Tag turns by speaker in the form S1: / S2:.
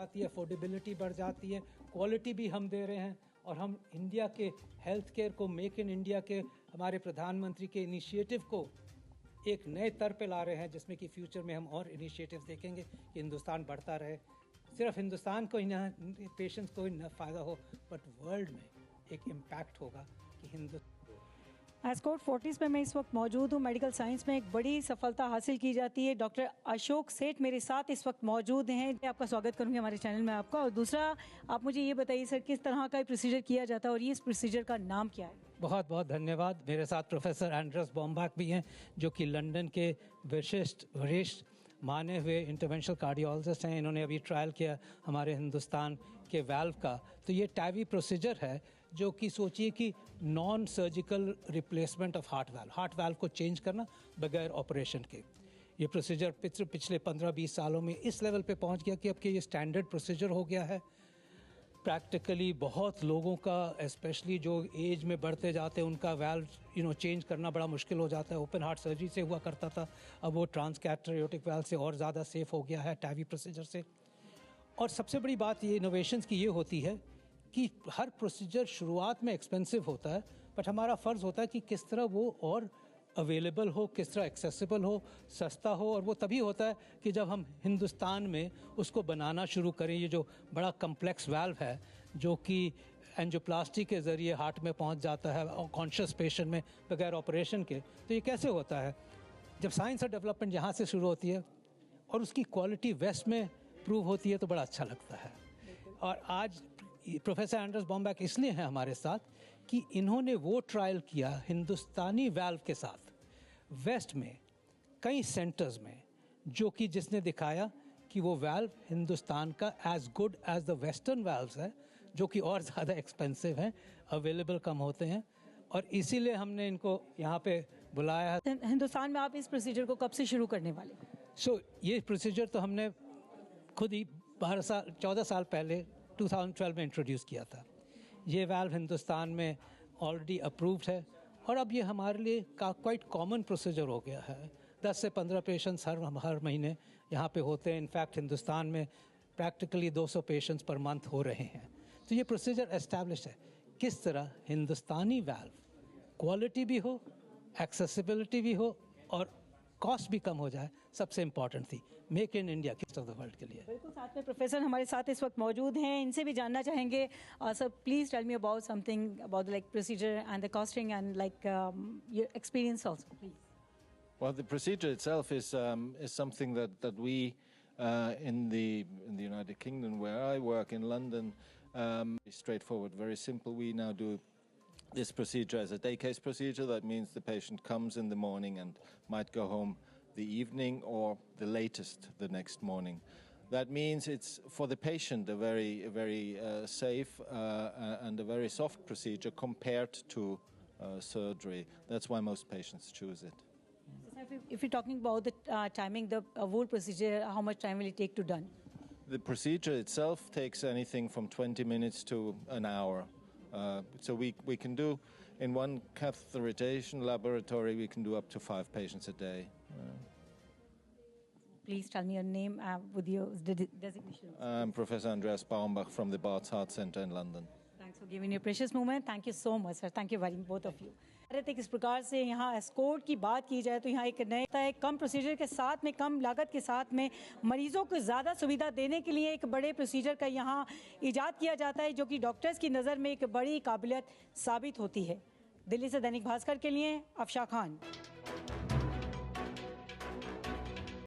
S1: आती है, अफोर्डेबिलिटी बढ़ जाती है, क्वालिटी भी हम दे रहे हैं और हम इंडिया के हेल्थ केयर को, मेक इन इंडिया के हमारे प्रधानमंत्री के इनिशिएटिव को एक नए तर पे ला रहे हैं, जिसमें कि फ्यूचर में हम और इनिशिएटिव्स देखेंगे कि हिंदुस्तान बढ़ता रहे। सिर्फ हिंदुस्तान को ही ना, पेशेंट्स को ही ना फ़ायदा हो, बट वर्ल्ड में एक इम्पैक्ट होगा कि
S2: एस्कॉर्ट फोर्टिस में मैं इस वक्त मौजूद हूँ। मेडिकल साइंस में एक बड़ी सफलता हासिल की जाती है। डॉक्टर अशोक सेठ मेरे साथ इस वक्त मौजूद हैं। आपका स्वागत करूँगी हमारे चैनल में आपका। और दूसरा, आप मुझे ये बताइए सर, किस तरह का प्रोसीजर किया जाता है और ये इस प्रोसीजर का नाम क्या है?
S1: बहुत बहुत धन्यवाद। मेरे साथ प्रोफेसर एंड्रस बॉम्बैक भी हैं, जो कि लंदन के वरिष्ठ माने हुए इंटरवेंशनल कार्डियोलॉजिस्ट हैं। इन्होंने अभी ट्रायल किया हमारे हिंदुस्तान के वाल्व का। तो ये टैवी प्रोसीजर है, जो कि सोचिए कि non surgical replacement of heart valve को चेंज करना बगैर ऑपरेशन के। ये प्रोसीजर पिछले 15-20 सालों में इस लेवल पे पहुंच गया कि अब के ये स्टैंडर्ड प्रोसीजर हो गया है। प्रैक्टिकली बहुत लोगों का, स्पेशली जो एज में बढ़ते जाते हैं, उनका वाल्व चेंज करना बड़ा मुश्किल हो जाता है। ओपन हार्ट सर्जरी से हुआ करता था, अब वो ट्रांसकैथेटर एओर्टिक वाल्व से और ज़्यादा सेफ हो गया है, टैवी प्रोसीजर से। और सबसे बड़ी बात ये इनोवेशंस की ये होती है कि हर प्रोसीजर शुरुआत में एक्सपेंसिव होता है, बट हमारा फ़र्ज़ होता है कि किस तरह वो और अवेलेबल हो, किस तरह एक्सेसिबल हो, सस्ता हो। और वो तभी होता है कि जब हम हिंदुस्तान में उसको बनाना शुरू करें। ये जो बड़ा कम्प्लेक्स वाल्व है, जो कि एंजियोप्लास्टी के ज़रिए हार्ट में पहुंच जाता है कॉन्शियस पेशेंट में बगैर ऑपरेशन के, तो ये कैसे होता है? जब साइंस और डेवलपमेंट यहाँ से शुरू होती है और उसकी क्वालिटी वेस्ट में प्रूव होती है, तो बड़ा अच्छा लगता है। और आज प्रोफेसर एंड्रस बॉम्बैक इसलिए हैं हमारे साथ कि इन्होंने वो ट्रायल किया हिंदुस्तानी वाल्व के साथ वेस्ट में कई सेंटर्स में, जो कि जिसने दिखाया कि वो वाल्व हिंदुस्तान का as good as the western valves है, जो कि और ज़्यादा एक्सपेंसिव हैं, अवेलेबल कम होते हैं। और इसीलिए हमने इनको यहाँ पे बुलाया है।
S2: हिंदुस्तान में आप इस प्रोसीजर को कब से शुरू करने वाले?
S1: ये प्रोसीजर तो हमने खुद ही 14 साल पहले 2012 में इंट्रोड्यूस किया था। ये वाल्व हिंदुस्तान में ऑलरेडी अप्रूव्ड है और अब ये हमारे लिए क्वाइट कॉमन प्रोसीजर हो गया है। 10 से 15 पेशेंट्स हर महीने यहाँ पे होते हैं। इनफैक्ट हिंदुस्तान में प्रैक्टिकली 200 पेशेंट्स पर मंथ हो रहे हैं। तो ये प्रोसीजर एस्टैब्लिश है। किस तरह हिंदुस्तानी वाल्व क्वालिटी भी हो, एक्सेसिबिलिटी भी हो और कॉस्ट भी कम हो जाए, सबसे इम्पॉर्टेंट थी मेक इन इंडिया किस ऑफ द वर्ल्ड के लिए।
S2: बिल्कुल, साथ में प्रोफेसर हमारे साथ इस वक्त मौजूद हैं। इनसे भी जानना चाहेंगे। Sir, please tell me about something about like procedure and the costing and like your experience also, please.
S3: Well, the procedure itself is something that we in the United Kingdom, where I work in London, straightforward, very simple. We now do this procedure as a day case procedure. That means the patient comes in the morning and might go home the evening or the latest the next morning. That means it's for the patient a very safe and a very soft procedure compared to surgery. That's why most patients choose it.
S2: So if you're talking about the timing, the whole procedure, how much time will it take to done?
S3: The procedure itself takes anything from 20 minutes to an hour. So we can do, in one catheterization laboratory, we can do up to 5 patients a day.
S2: Please tell me your name with your designation.
S3: I'm Professor Andreas Baumbach from the Barts Heart Center in London.
S2: Thanks for giving your precious moment. Thank you so much, sir. Thank you very much, both of you. इस प्रकार से यहाँ escort की बात की जाए तो यहाँ एक नया कम प्रोसीजर के साथ में, कम लागत के साथ में मरीजों को ज़्यादा सुविधा देने के लिए एक बड़े प्रोसीजर का यहाँ इजाद किया जाता है, जो कि डॉक्टर्स की नज़र में एक बड़ी काबिलियत साबित होती है। दिल्ली से दैनिक भास्कर के लिए अफशा खान।